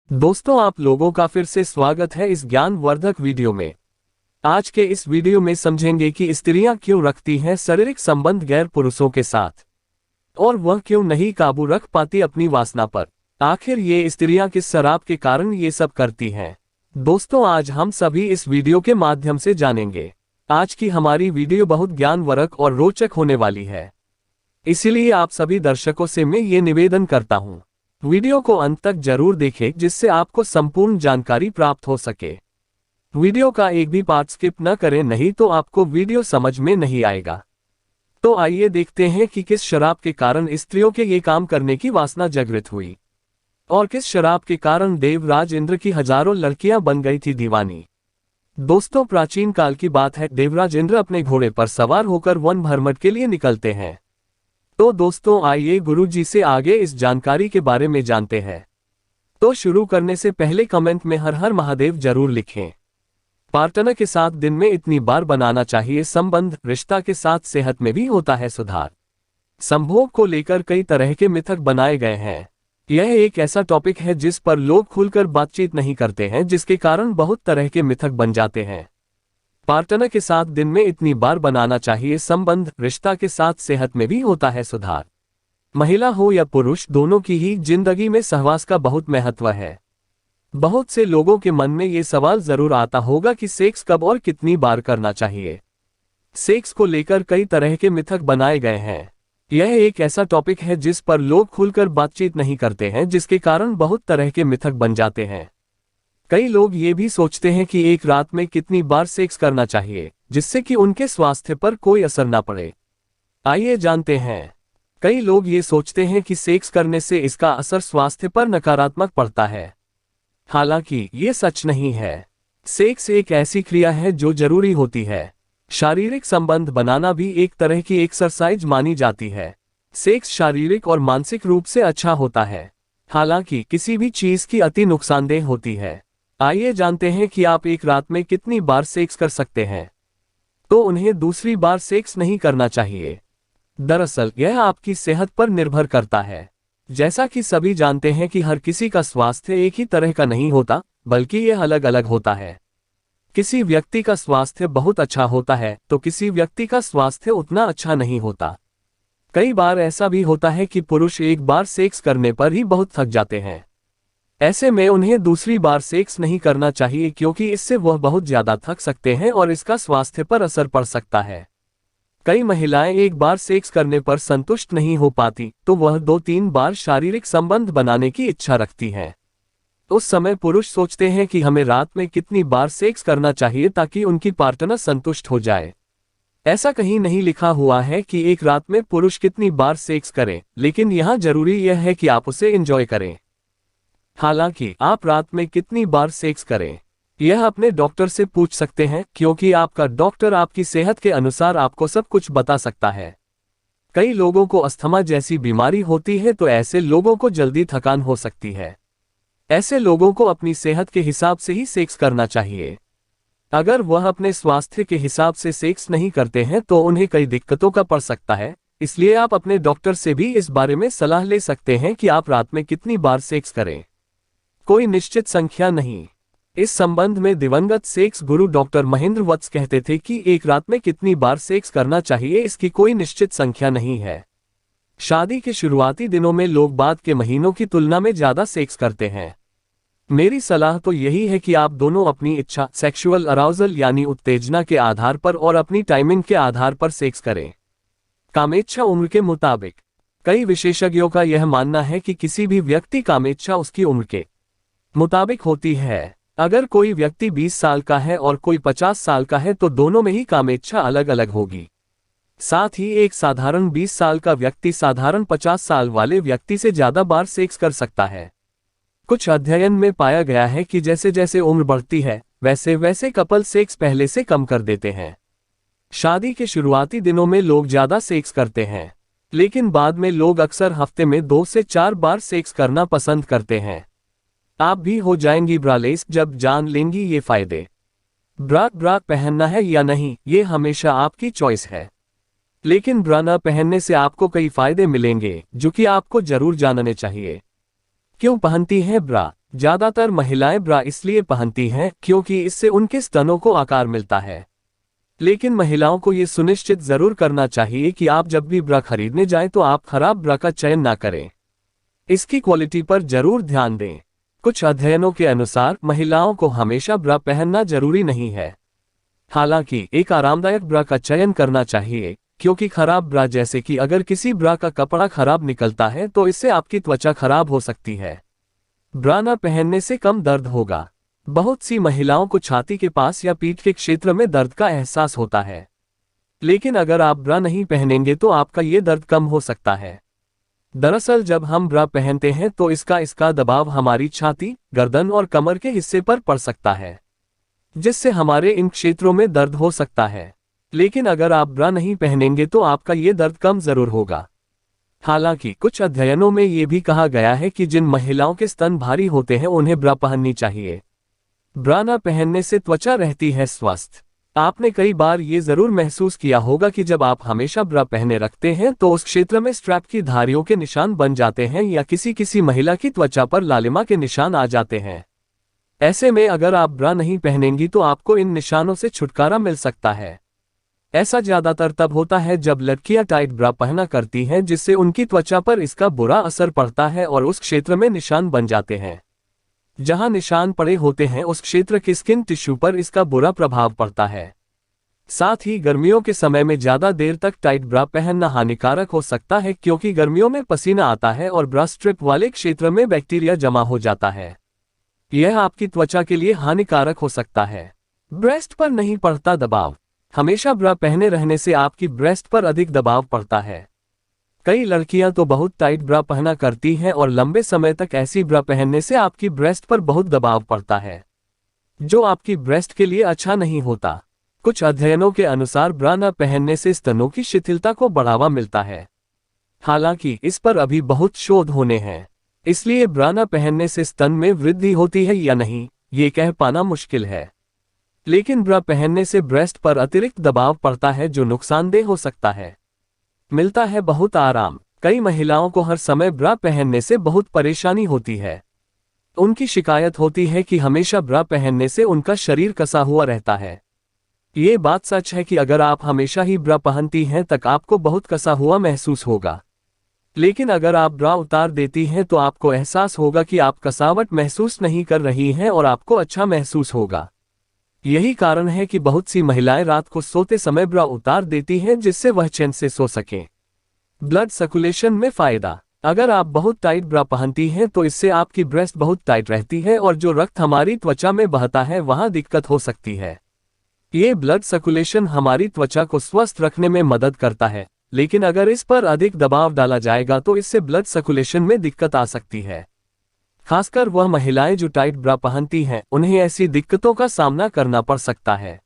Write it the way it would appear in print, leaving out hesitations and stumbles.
दोस्तों, आप लोगों का फिर से स्वागत है इस ज्ञानवर्धक वीडियो में। आज के इस वीडियो में समझेंगे कि स्त्रियां क्यों रखती हैं शारीरिक संबंध गैर पुरुषों के साथ और वह क्यों नहीं काबू रख पाती अपनी वासना पर। आखिर ये स्त्रियां किस शराब के कारण ये सब करती हैं? दोस्तों, आज हम सभी इस वीडियो के माध्यम से जानेंगे। आज की हमारी वीडियो बहुत ज्ञानवर्धक और रोचक होने वाली है, इसीलिए आप सभी दर्शकों से मैं ये निवेदन करता हूँ, वीडियो को अंत तक जरूर देखें जिससे आपको संपूर्ण जानकारी प्राप्त हो सके। वीडियो का एक भी पार्ट स्किप न करें, नहीं तो आपको वीडियो समझ में नहीं आएगा। तो आइए देखते हैं कि किस शराब के कारण स्त्रियों के ये काम करने की वासना जागृत हुई और किस शराब के कारण देवराज इंद्र की हजारों लड़कियां बन गई थी दीवानी। दोस्तों, प्राचीन काल की बात है। देवराज इंद्र अपने घोड़े पर सवार होकर वन भ्रमण के लिए निकलते हैं। तो दोस्तों, आइए गुरुजी से आगे इस जानकारी के बारे में जानते हैं। तो शुरू करने से पहले कमेंट में हर हर महादेव जरूर लिखें। पार्टनर के साथ दिन में इतनी बार बनाना चाहिए संबंध, रिश्ता के साथ सेहत में भी होता है सुधार। संभोग को लेकर कई तरह के मिथक बनाए गए हैं। यह एक ऐसा टॉपिक है जिस पर लोग खुलकर बातचीत नहीं करते हैं, जिसके कारण बहुत तरह के मिथक बन जाते हैं। पार्टनर के साथ दिन में इतनी बार बनाना चाहिए संबंध, रिश्ता के साथ सेहत में भी होता है सुधार। महिला हो या पुरुष, दोनों की ही जिंदगी में सहवास का बहुत महत्व है। बहुत से लोगों के मन में ये सवाल जरूर आता होगा कि सेक्स कब और कितनी बार करना चाहिए। सेक्स को लेकर कई तरह के मिथक बनाए गए हैं। यह एक ऐसा टॉपिक है जिस पर लोग खुलकर बातचीत नहीं करते हैं, जिसके कारण बहुत तरह के मिथक बन जाते हैं। कई लोग ये भी सोचते हैं कि एक रात में कितनी बार सेक्स करना चाहिए जिससे कि उनके स्वास्थ्य पर कोई असर ना पड़े। आइए जानते हैं। कई लोग ये सोचते हैं कि सेक्स करने से इसका असर स्वास्थ्य पर नकारात्मक पड़ता है। हालांकि ये सच नहीं है। सेक्स एक ऐसी क्रिया है जो जरूरी होती है। शारीरिक संबंध बनाना भी एक तरह की एक्सरसाइज मानी जाती है। सेक्स शारीरिक और मानसिक रूप से अच्छा होता है, हालांकि किसी भी चीज की अति नुकसानदेह होती है। आइए जानते हैं कि आप एक रात में कितनी बार सेक्स कर सकते हैं, तो उन्हें दूसरी बार सेक्स नहीं करना चाहिए। दरअसल यह आपकी सेहत पर निर्भर करता है। जैसा कि सभी जानते हैं कि हर किसी का स्वास्थ्य एक ही तरह का नहीं होता, बल्कि यह अलग अलग होता है। किसी व्यक्ति का स्वास्थ्य बहुत अच्छा होता है तो किसी व्यक्ति का स्वास्थ्य उतना अच्छा नहीं होता। कई बार ऐसा भी होता है कि पुरुष एक बार सेक्स करने पर ही बहुत थक जाते हैं। ऐसे में उन्हें दूसरी बार सेक्स नहीं करना चाहिए, क्योंकि इससे वह बहुत ज्यादा थक सकते हैं और इसका स्वास्थ्य पर असर पड़ सकता है। कई महिलाएं एक बार सेक्स करने पर संतुष्ट नहीं हो पाती, तो वह 2-3 बार शारीरिक संबंध बनाने की इच्छा रखती हैं। उस समय पुरुष सोचते हैं कि हमें रात में कितनी बार सेक्स करना चाहिए ताकि उनकी पार्टनर संतुष्ट हो जाए। ऐसा कहीं नहीं लिखा हुआ है कि एक रात में पुरुष कितनी बार सेक्स करें, लेकिन यहाँ जरूरी यह है कि आप उसे एंजॉय करें। हालांकि आप रात में कितनी बार सेक्स करें, यह अपने डॉक्टर से पूछ सकते हैं, क्योंकि आपका डॉक्टर आपकी सेहत के अनुसार आपको सब कुछ बता सकता है। कई लोगों को अस्थमा जैसी बीमारी होती है, तो ऐसे लोगों को जल्दी थकान हो सकती है। ऐसे लोगों को अपनी सेहत के हिसाब से ही सेक्स करना चाहिए। अगर वह अपने स्वास्थ्य के हिसाब से सेक्स नहीं करते हैं तो उन्हें कई दिक्कतों का पड़ सकता है। इसलिए आप अपने डॉक्टर से भी इस बारे में सलाह ले सकते हैं कि आप रात में कितनी बार सेक्स करें। कोई निश्चित संख्या नहीं। इस संबंध में दिवंगत सेक्स गुरु डॉक्टर महेंद्र वत्स कहते थे कि एक रात में कितनी बार सेक्स करना चाहिए, इसकी कोई निश्चित संख्या नहीं है। शादी के शुरुआती दिनों में लोग बाद के महीनों की तुलना में ज्यादा सेक्स करते हैं। मेरी सलाह तो यही है कि आप दोनों अपनी इच्छा, सेक्सुअल अराउजल यानी उत्तेजना के आधार पर और अपनी टाइमिंग के आधार पर सेक्स करें। कामेच्छा उम्र के मुताबिक। कई विशेषज्ञों का यह मानना है कि किसी भी व्यक्ति कामेच्छा उसकी उम्र के मुताबिक होती है। अगर कोई व्यक्ति 20 साल का है और कोई 50 साल का है तो दोनों में ही कामेच्छा अलग अलग होगी। साथ ही एक साधारण 20 साल का व्यक्ति साधारण 50 साल वाले व्यक्ति से ज्यादा बार सेक्स कर सकता है। कुछ अध्ययन में पाया गया है कि जैसे जैसे उम्र बढ़ती है वैसे वैसे कपल सेक्स पहले से कम कर देते हैं। शादी के शुरुआती दिनों में लोग ज्यादा सेक्स करते हैं, लेकिन बाद में लोग अक्सर हफ्ते में 2 से 4 बार सेक्स करना पसंद करते हैं। आप भी हो जाएंगी ब्रालेस जब जान लेंगी ये फायदे। ब्रा पहनना है या नहीं, ये हमेशा आपकी चॉइस है, लेकिन ब्रा न पहनने से आपको कई फायदे मिलेंगे जो कि आपको जरूर जानने चाहिए। क्यों पहनती हैं ब्रा? ज्यादातर महिलाएं ब्रा इसलिए पहनती हैं क्योंकि इससे उनके स्तनों को आकार मिलता है। लेकिन महिलाओं को ये सुनिश्चित जरूर करना चाहिए कि आप जब भी ब्रा खरीदने जाएं तो आप खराब ब्रा का चयन ना करें। इसकी क्वालिटी पर जरूर ध्यान दें। कुछ अध्ययनों के अनुसार महिलाओं को हमेशा ब्रा पहनना जरूरी नहीं है। हालांकि एक आरामदायक ब्रा का चयन करना चाहिए, क्योंकि खराब ब्रा जैसे कि अगर किसी ब्रा का कपड़ा खराब निकलता है तो इससे आपकी त्वचा खराब हो सकती है। ब्रा न पहनने से कम दर्द होगा। बहुत सी महिलाओं को छाती के पास या पीठ के क्षेत्र में दर्द का एहसास होता है, लेकिन अगर आप ब्रा नहीं पहनेंगे तो आपका ये दर्द कम हो सकता है। दरअसल जब हम ब्रा पहनते हैं तो इसका दबाव हमारी छाती, गर्दन और कमर के हिस्से पर पड़ सकता है, जिससे हमारे इन क्षेत्रों में दर्द हो सकता है। लेकिन अगर आप ब्रा नहीं पहनेंगे तो आपका ये दर्द कम जरूर होगा। हालांकि कुछ अध्ययनों में ये भी कहा गया है कि जिन महिलाओं के स्तन भारी होते हैं उन्हें ब्रा पहननी चाहिए। ब्रा न पहनने से त्वचा रहती है स्वस्थ। आपने कई बार ये जरूर महसूस किया होगा कि जब आप हमेशा ब्रा पहने रखते हैं तो उस क्षेत्र में स्ट्रैप की धारियों के निशान बन जाते हैं या किसी महिला की त्वचा पर लालिमा के निशान आ जाते हैं। ऐसे में अगर आप ब्रा नहीं पहनेंगी तो आपको इन निशानों से छुटकारा मिल सकता है। ऐसा ज्यादातर तब होता है जब लड़कियां टाइट ब्रा पहना करती हैं, जिससे उनकी त्वचा पर इसका बुरा असर पड़ता है और उस क्षेत्र में निशान बन जाते हैं। जहां निशान पड़े होते हैं उस क्षेत्र के स्किन टिश्यू पर इसका बुरा प्रभाव पड़ता है। साथ ही गर्मियों के समय में ज्यादा देर तक टाइट ब्रा पहनना हानिकारक हो सकता है, क्योंकि गर्मियों में पसीना आता है और ब्रा स्ट्रिप वाले क्षेत्र में बैक्टीरिया जमा हो जाता है। यह आपकी त्वचा के लिए हानिकारक हो सकता है। ब्रेस्ट पर नहीं पड़ता दबाव। हमेशा ब्रा पहने रहने से आपकी ब्रेस्ट पर अधिक दबाव पड़ता है। कई लड़कियां तो बहुत टाइट ब्रा पहना करती हैं और लंबे समय तक ऐसी ब्रा पहनने से आपकी ब्रेस्ट पर बहुत दबाव पड़ता है, जो आपकी ब्रेस्ट के लिए अच्छा नहीं होता। कुछ अध्ययनों के अनुसार ब्रा न पहनने से स्तनों की शिथिलता को बढ़ावा मिलता है। हालांकि इस पर अभी बहुत शोध होने हैं, इसलिए ब्रा न पहनने से स्तन में वृद्धि होती है या नहीं, ये कह पाना मुश्किल है। लेकिन ब्रा पहनने से ब्रेस्ट पर अतिरिक्त दबाव पड़ता है जो नुकसानदेह हो सकता है। मिलता है बहुत आराम। कई महिलाओं को हर समय ब्रा पहनने से बहुत परेशानी होती है। उनकी शिकायत होती है कि हमेशा ब्रा पहनने से उनका शरीर कसा हुआ रहता है। ये बात सच है कि अगर आप हमेशा ही ब्रा पहनती हैं तक आपको बहुत कसा हुआ महसूस होगा। लेकिन अगर आप ब्रा उतार देती हैं तो आपको एहसास होगा कि आप कसावट महसूस नहीं कर रही हैं और आपको अच्छा महसूस होगा। यही कारण है कि बहुत सी महिलाएं रात को सोते समय ब्रा उतार देती हैं, जिससे वह चैन से सो सकें। ब्लड सर्कुलेशन में फायदा। अगर आप बहुत टाइट ब्रा पहनती हैं तो इससे आपकी ब्रेस्ट बहुत टाइट रहती है और जो रक्त हमारी त्वचा में बहता है वहां दिक्कत हो सकती है। ये ब्लड सर्कुलेशन हमारी त्वचा को स्वस्थ रखने में मदद करता है, लेकिन अगर इस पर अधिक दबाव डाला जाएगा तो इससे ब्लड सर्कुलेशन में दिक्कत आ सकती है। खासकर वह महिलाएं जो टाइट ब्रा पहनती हैं, उन्हें ऐसी दिक्कतों का सामना करना पड़ सकता है।